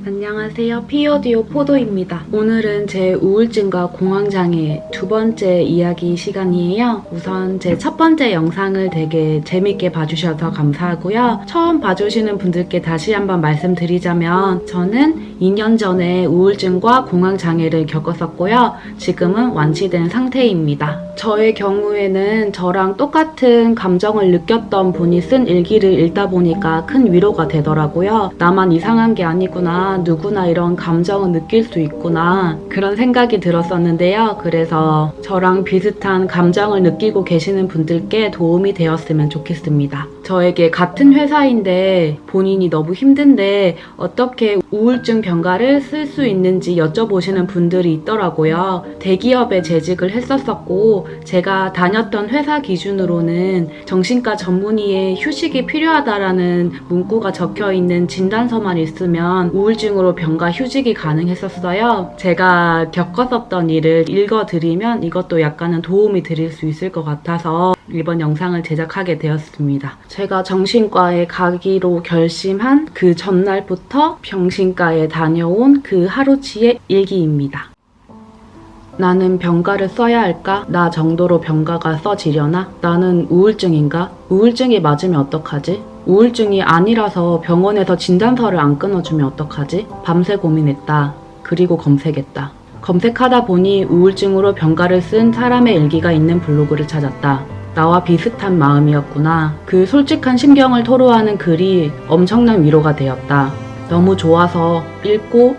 안녕하세요. 피오디오 포도입니다. 오늘은 제 우울증과 공황장애 두 번째 이야기 시간이에요. 우선 제 첫 번째 영상을 되게 재밌게 봐주셔서 감사하고요. 처음 봐주시는 분들께 다시 한번 말씀드리자면 저는 2년 전에 우울증과 공황장애를 겪었었고요. 지금은 완치된 상태입니다. 저의 경우에는 저랑 똑같은 감정을 느꼈던 분이 쓴 일기를 읽다 보니까 큰 위로가 되더라고요. 나만 이상한 게 아니구나. 누구나 이런 감정을 느낄 수 있구나. 그런 생각이 들었었는데요. 그래서 저랑 비슷한 감정을 느끼고 계시는 분들께 도움이 되었으면 좋겠습니다. 저에게 같은 회사인데 본인이 너무 힘든데 어떻게 우울증 병가를 쓸 수 있는지 여쭤보시는 분들이 있더라고요. 대기업에 재직을 했었었고 제가 다녔던 회사 기준으로는 정신과 전문의의 휴식이 필요하다라는 문구가 적혀있는 진단서만 있으면 우울증으로 병가 휴직이 가능했었어요. 제가 겪었었던 일을 읽어드리면 이것도 약간은 도움이 드릴 수 있을 것 같아서 이번 영상을 제작하게 되었습니다. 제가 정신과에 가기로 결심한 그 전날부터 병신과에 다녀온 그 하루치의 일기입니다. 나는 병가를 써야 할까? 나 정도로 병가가 써지려나? 나는 우울증인가? 우울증이 맞으면 어떡하지? 우울증이 아니라서 병원에서 진단서를 안 끊어주면 어떡하지? 밤새 고민했다. 그리고 검색했다. 검색하다 보니 우울증으로 병가를 쓴 사람의 일기가 있는 블로그를 찾았다. 나와 비슷한 마음이었구나. 그 솔직한 심경을 토로하는 글이 엄청난 위로가 되었다. 너무 좋아서 읽고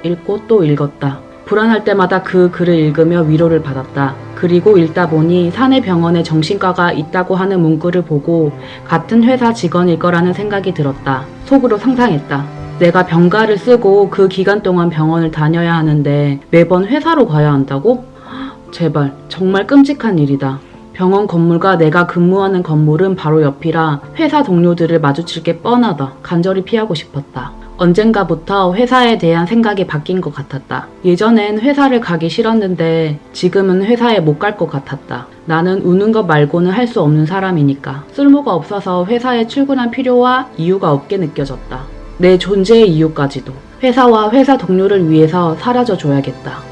또 읽었다. 불안할 때마다 그 글을 읽으며 위로를 받았다. 그리고 읽다 보니 사내 병원에 정신과가 있다고 하는 문구를 보고 같은 회사 직원일 거라는 생각이 들었다. 속으로 상상했다. 내가 병가를 쓰고 그 기간 동안 병원을 다녀야 하는데 매번 회사로 가야 한다고? 제발, 정말 끔찍한 일이다. 병원 건물과 내가 근무하는 건물은 바로 옆이라 회사 동료들을 마주칠 게 뻔하다. 간절히 피하고 싶었다. 언젠가부터 회사에 대한 생각이 바뀐 것 같았다. 예전엔 회사를 가기 싫었는데 지금은 회사에 못 갈 것 같았다. 나는 우는 것 말고는 할 수 없는 사람이니까. 쓸모가 없어서 회사에 출근할 필요와 이유가 없게 느껴졌다. 내 존재의 이유까지도. 회사와 회사 동료를 위해서 사라져줘야겠다.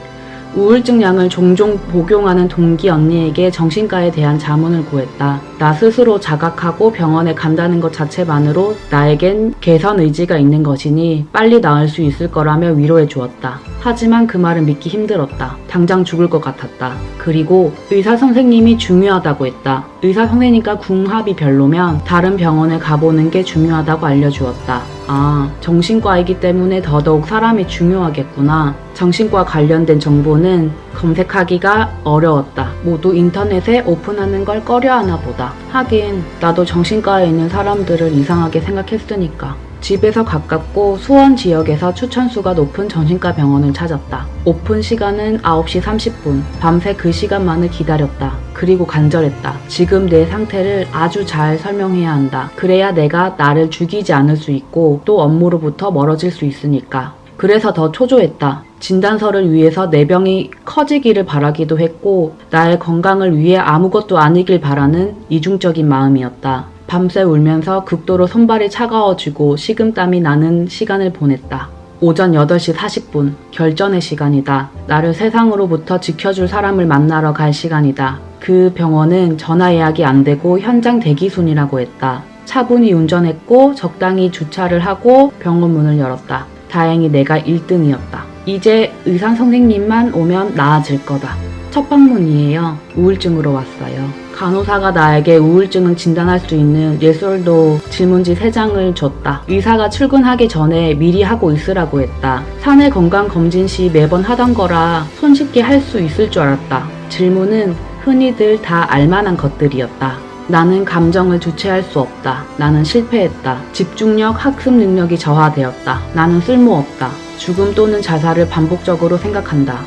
우울증 약을 종종 복용하는 동기 언니에게 정신과에 대한 자문을 구했다. 나 스스로 자각하고 병원에 간다는 것 자체만으로 나에겐 개선 의지가 있는 것이니 빨리 나을 수 있을 거라며 위로해 주었다. 하지만 그 말은 믿기 힘들었다. 당장 죽을 것 같았다. 그리고 의사 선생님이 중요하다고 했다. 의사 선생님과 궁합이 별로면 다른 병원에 가보는 게 중요하다고 알려주었다. 아, 정신과이기 때문에 더더욱 사람이 중요하겠구나. 정신과 관련된 정보는 검색하기가 어려웠다. 모두 인터넷에 오픈하는 걸 꺼려하나 보다. 하긴 나도 정신과에 있는 사람들을 이상하게 생각했으니까. 집에서 가깝고 수원 지역에서 추천수가 높은 정신과 병원을 찾았다. 오픈 시간은 9시 30분. 밤새 그 시간만을 기다렸다. 그리고 간절했다. 지금 내 상태를 아주 잘 설명해야 한다. 그래야 내가 나를 죽이지 않을 수 있고 또 업무로부터 멀어질 수 있으니까. 그래서 더 초조했다. 진단서를 위해서 내 병이 커지기를 바라기도 했고 나의 건강을 위해 아무것도 아니길 바라는 이중적인 마음이었다. 밤새 울면서 극도로 손발이 차가워지고 식은땀이 나는 시간을 보냈다. 오전 8시 40분, 결전의 시간이다. 나를 세상으로부터 지켜줄 사람을 만나러 갈 시간이다. 그 병원은 전화 예약이 안 되고 현장 대기순이라고 했다. 차분히 운전했고 적당히 주차를 하고 병원 문을 열었다. 다행히 내가 1등이었다. 이제 의사 선생님만 오면 나아질 거다. 첫 방문이에요. 우울증으로 왔어요. 간호사가 나에게 우울증을 진단할 수 있는 예솔도 질문지 3장을 줬다. 의사가 출근하기 전에 미리 하고 있으라고 했다. 사내 건강검진 시 매번 하던 거라 손쉽게 할 수 있을 줄 알았다. 질문은 흔히들 다 알만한 것들이었다. 나는 감정을 주체할 수 없다. 나는 실패했다. 집중력, 학습 능력이 저하되었다. 나는 쓸모없다. 죽음 또는 자살을 반복적으로 생각한다.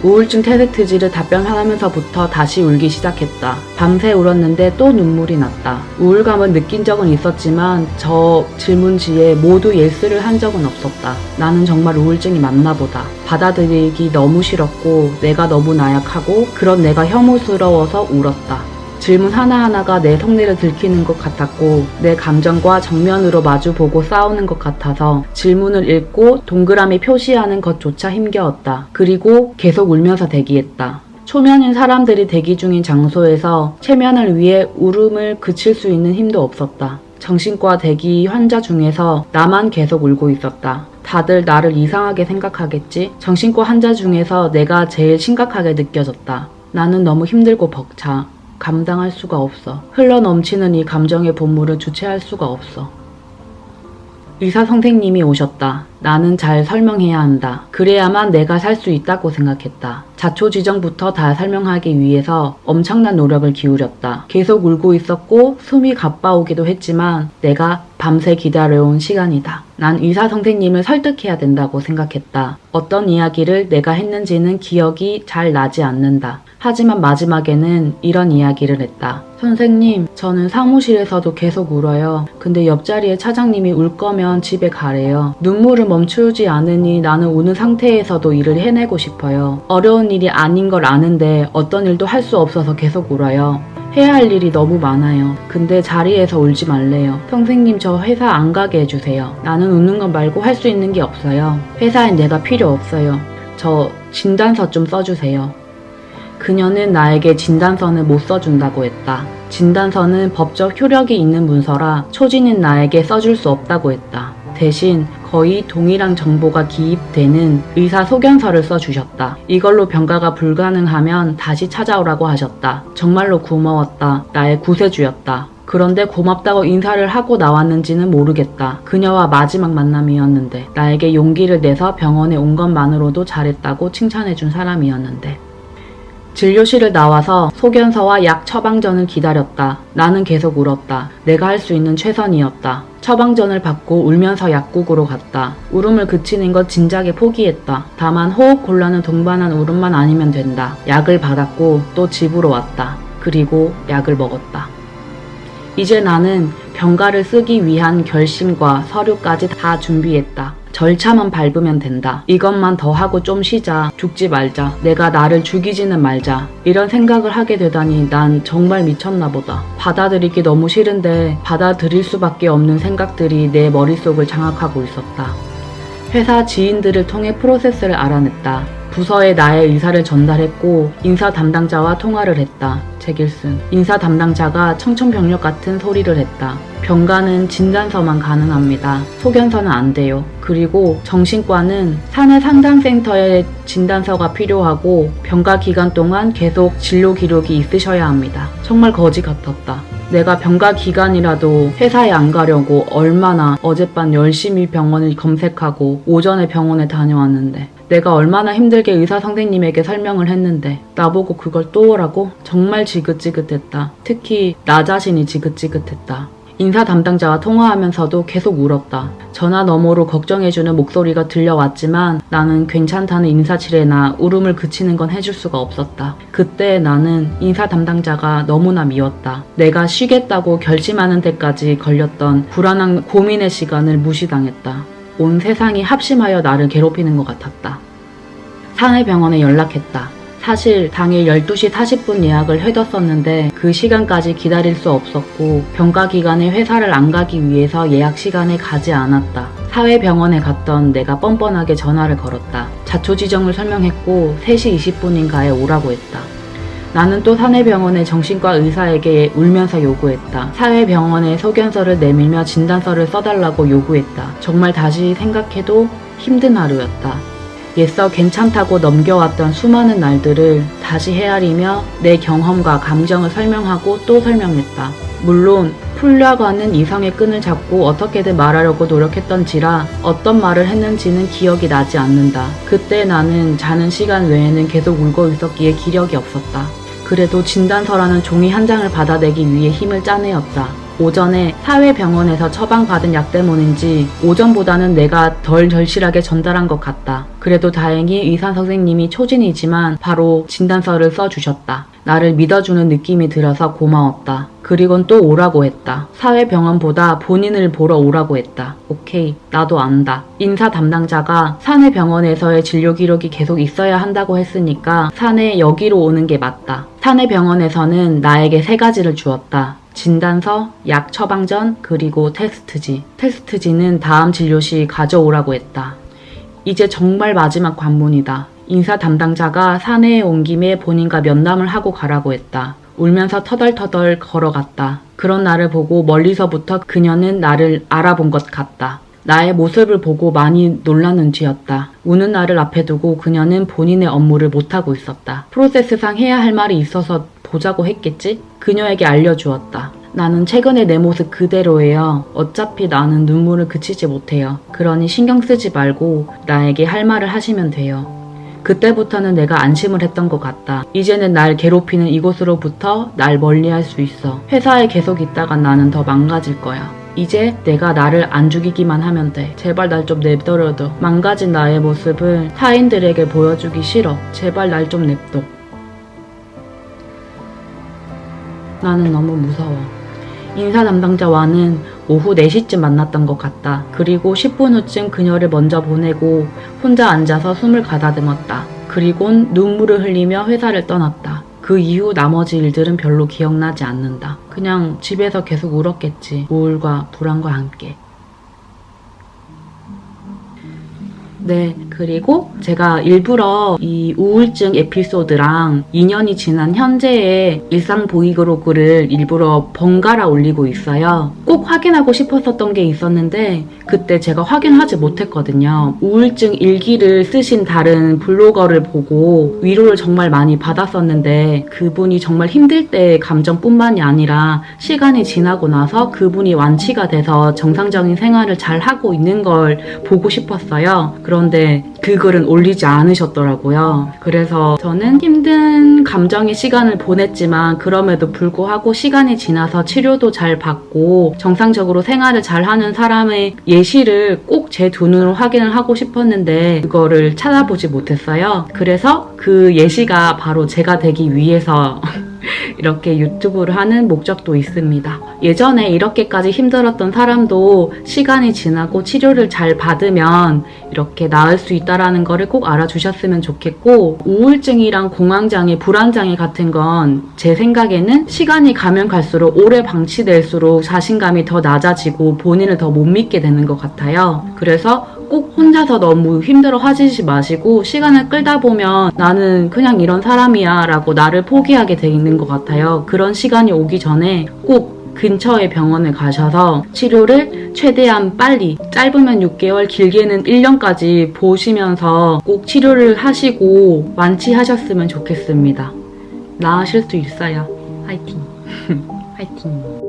우울증 테스트지를 답변하면서부터 다시 울기 시작했다. 밤새 울었는데 또 눈물이 났다. 우울감을 느낀 적은 있었지만 저 질문지에 모두 예스를 한 적은 없었다. 나는 정말 우울증이 맞나 보다. 받아들이기 너무 싫었고 내가 너무 나약하고 그런 내가 혐오스러워서 울었다. 질문 하나하나가 내 속내를 들키는 것 같았고 내 감정과 정면으로 마주보고 싸우는 것 같아서 질문을 읽고 동그라미 표시하는 것조차 힘겨웠다. 그리고 계속 울면서 대기했다. 초면인 사람들이 대기 중인 장소에서 체면을 위해 울음을 그칠 수 있는 힘도 없었다. 정신과 대기 환자 중에서 나만 계속 울고 있었다. 다들 나를 이상하게 생각하겠지? 정신과 환자 중에서 내가 제일 심각하게 느껴졌다. 나는 너무 힘들고 벅차. 감당할 수가 없어. 흘러넘치는 이 감정의 본물을 주체할 수가 없어. 의사 선생님이 오셨다. 나는 잘 설명해야 한다. 그래야만 내가 살 수 있다고 생각했다. 자초지정부터 다 설명하기 위해서 엄청난 노력을 기울였다. 계속 울고 있었고 숨이 가빠오기도 했지만 내가 밤새 기다려온 시간이다. 난 의사 선생님을 설득해야 된다고 생각했다. 어떤 이야기를 내가 했는지는 기억이 잘 나지 않는다. 하지만 마지막에는 이런 이야기를 했다. 선생님, 저는 사무실에서도 계속 울어요. 근데 옆자리에 차장님이 울 거면 집에 가래요. 눈물을 멈추지 않으니 나는 우는 상태에서도 일을 해내고 싶어요. 어려운 일이 아닌 걸 아는데 어떤 일도 할 수 없어서 계속 울어요. 해야 할 일이 너무 많아요. 근데 자리에서 울지 말래요. 선생님, 저 회사 안 가게 해주세요. 나는 웃는 것 말고 할 수 있는 게 없어요. 회사엔 내가 필요 없어요. 저 진단서 좀 써주세요. 그녀는 나에게 진단서는 못 써준다고 했다. 진단서는 법적 효력이 있는 문서라 초진인 나에게 써줄 수 없다고 했다. 대신 거의 동일한 정보가 기입되는 의사 소견서를 써주셨다. 이걸로 병가가 불가능하면 다시 찾아오라고 하셨다. 정말로 고마웠다. 나의 구세주였다. 그런데 고맙다고 인사를 하고 나왔는지는 모르겠다. 그녀와 마지막 만남이었는데 나에게 용기를 내서 병원에 온 것만으로도 잘했다고 칭찬해준 사람이었는데 진료실을 나와서 소견서와 약 처방전을 기다렸다. 나는 계속 울었다. 내가 할 수 있는 최선이었다. 처방전을 받고 울면서 약국으로 갔다. 울음을 그치는 것 진작에 포기했다. 다만 호흡 곤란을 동반한 울음만 아니면 된다. 약을 받았고 또 집으로 왔다. 그리고 약을 먹었다. 이제 나는 병가를 쓰기 위한 결심과 서류까지 다 준비했다. 절차만 밟으면 된다. 이것만 더 하고 좀 쉬자. 죽지 말자. 내가 나를 죽이지는 말자. 이런 생각을 하게 되다니 난 정말 미쳤나 보다. 받아들이기 너무 싫은데 받아들일 수밖에 없는 생각들이 내 머릿속을 장악하고 있었다. 회사 지인들을 통해 프로세스를 알아냈다. 부서에 나의 의사를 전달했고 인사 담당자와 통화를 했다. 제길슨. 인사 담당자가 청천벽력 같은 소리를 했다. 병가는 진단서만 가능합니다. 소견서는 안 돼요. 그리고 정신과는 사내 상담센터에 진단서가 필요하고 병가 기간 동안 계속 진료 기록이 있으셔야 합니다. 정말 거지 같았다. 내가 병가 기간이라도 회사에 안 가려고 얼마나 어젯밤 열심히 병원을 검색하고 오전에 병원에 다녀왔는데 내가 얼마나 힘들게 의사 선생님에게 설명을 했는데 나보고 그걸 또 오라고? 정말 지긋지긋했다. 특히 나 자신이 지긋지긋했다. 인사 담당자와 통화하면서도 계속 울었다. 전화 너머로 걱정해주는 목소리가 들려왔지만 나는 괜찮다는 인사치레나 울음을 그치는 건 해줄 수가 없었다. 그때 나는 인사 담당자가 너무나 미웠다. 내가 쉬겠다고 결심하는 데까지 걸렸던 불안한 고민의 시간을 무시당했다. 온 세상이 합심하여 나를 괴롭히는 것 같았다. 사내병원에 연락했다. 사실 당일 12시 40분 예약을 해뒀었는데 그 시간까지 기다릴 수 없었고 병가 기간에 회사를 안 가기 위해서 예약 시간에 가지 않았다. 사회병원에 갔던 내가 뻔뻔하게 전화를 걸었다. 자초지정을 설명했고 3시 20분인가에 오라고 했다. 나는 또 사내병원의 정신과 의사에게 울면서 요구했다. 사회병원에 소견서를 내밀며 진단서를 써달라고 요구했다. 정말 다시 생각해도 힘든 하루였다. 애써 괜찮다고 넘겨왔던 수많은 날들을 다시 헤아리며 내 경험과 감정을 설명하고 또 설명했다. 물론 풀려가는 이성의 끈을 잡고 어떻게든 말하려고 노력했던지라 어떤 말을 했는지는 기억이 나지 않는다. 그때 나는 자는 시간 외에는 계속 울고 있었기에 기력이 없었다. 그래도 진단서라는 종이 한 장을 받아내기 위해 힘을 짜내었다. 오전에 사회병원에서 처방받은 약 때문인지 오전보다는 내가 덜 절실하게 전달한 것 같다. 그래도 다행히 의사 선생님이 초진이지만 바로 진단서를 써주셨다. 나를 믿어주는 느낌이 들어서 고마웠다. 그리곤 또 오라고 했다. 사회병원보다 본인을 보러 오라고 했다. 오케이, 나도 안다. 인사 담당자가 사내 병원에서의 진료 기록이 계속 있어야 한다고 했으니까 사내 여기로 오는 게 맞다. 사내 병원에서는 나에게 3가지를 주었다. 진단서, 약 처방전, 그리고 테스트지. 테스트지는 다음 진료 시 가져오라고 했다. 이제 정말 마지막 관문이다. 인사 담당자가 사내에 온 김에 본인과 면담을 하고 가라고 했다. 울면서 터덜터덜 걸어갔다. 그런 나를 보고 멀리서부터 그녀는 나를 알아본 것 같다. 나의 모습을 보고 많이 놀랐는지였다. 우는 나를 앞에 두고 그녀는 본인의 업무를 못하고 있었다. 프로세스상 해야 할 말이 있어서 보자고 했겠지? 그녀에게 알려주었다. 나는 최근에 내 모습 그대로예요. 어차피 나는 눈물을 그치지 못해요. 그러니 신경 쓰지 말고 나에게 할 말을 하시면 돼요. 그때부터는 내가 안심을 했던 것 같다. 이제는 날 괴롭히는 이곳으로부터 날 멀리할 수 있어. 회사에 계속 있다가 나는 더 망가질 거야. 이제 내가 나를 안 죽이기만 하면 돼. 제발 날 좀 내버려둬. 망가진 나의 모습을 타인들에게 보여주기 싫어. 제발 날 좀 냅둬. 나는 너무 무서워. 인사 담당자와는 오후 4시쯤 만났던 것 같다. 그리고 10분 후쯤 그녀를 먼저 보내고 혼자 앉아서 숨을 가다듬었다. 그리곤 눈물을 흘리며 회사를 떠났다. 그 이후 나머지 일들은 별로 기억나지 않는다. 그냥 집에서 계속 울었겠지. 우울과 불안과 함께. 네, 그리고 제가 일부러 이 우울증 에피소드랑 2년이 지난 현재의 일상 보이그로그를 일부러 번갈아 올리고 있어요. 꼭 확인하고 싶었었던 게 있었는데 그때 제가 확인하지 못했거든요. 우울증 일기를 쓰신 다른 블로거를 보고 위로를 정말 많이 받았었는데 그분이 정말 힘들 때의 감정뿐만이 아니라 시간이 지나고 나서 그분이 완치가 돼서 정상적인 생활을 잘 하고 있는 걸 보고 싶었어요. 그런데 그 글은 올리지 않으셨더라고요. 그래서 저는 힘든 감정의 시간을 보냈지만 그럼에도 불구하고 시간이 지나서 치료도 잘 받고 정상적으로 생활을 잘 하는 사람의 예시를 꼭 제 두 눈으로 확인을 하고 싶었는데 그거를 찾아보지 못했어요. 그래서 그 예시가 바로 제가 되기 위해서 이렇게 유튜브를 하는 목적도 있습니다. 예전에 이렇게까지 힘들었던 사람도 시간이 지나고 치료를 잘 받으면 이렇게 나을 수 있다라는 거를 꼭 알아주셨으면 좋겠고, 우울증이랑 공황장애, 불안장애 같은 건 제 생각에는 시간이 가면 갈수록 오래 방치될수록 자신감이 더 낮아지고 본인을 더 못 믿게 되는 것 같아요. 그래서 꼭 혼자서 너무 힘들어 하시지 마시고 시간을 끌다 보면 나는 그냥 이런 사람이야 라고 나를 포기하게 돼 있는 것 같아요. 그런 시간이 오기 전에 꼭 근처의 병원에 가셔서 치료를 최대한 빨리, 짧으면 6개월, 길게는 1년까지 보시면서 꼭 치료를 하시고 완치하셨으면 좋겠습니다. 나으실 수 있어요. 화이팅! 화이팅!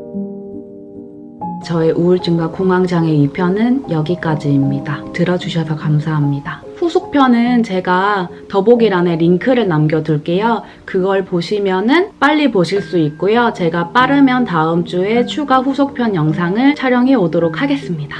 저의 우울증과 공황장애 2편은 여기까지입니다. 들어주셔서 감사합니다. 후속편은 제가 더보기란에 링크를 남겨둘게요. 그걸 보시면은 빨리 보실 수 있고요. 제가 빠르면 다음 주에 추가 후속편 영상을 촬영해 오도록 하겠습니다.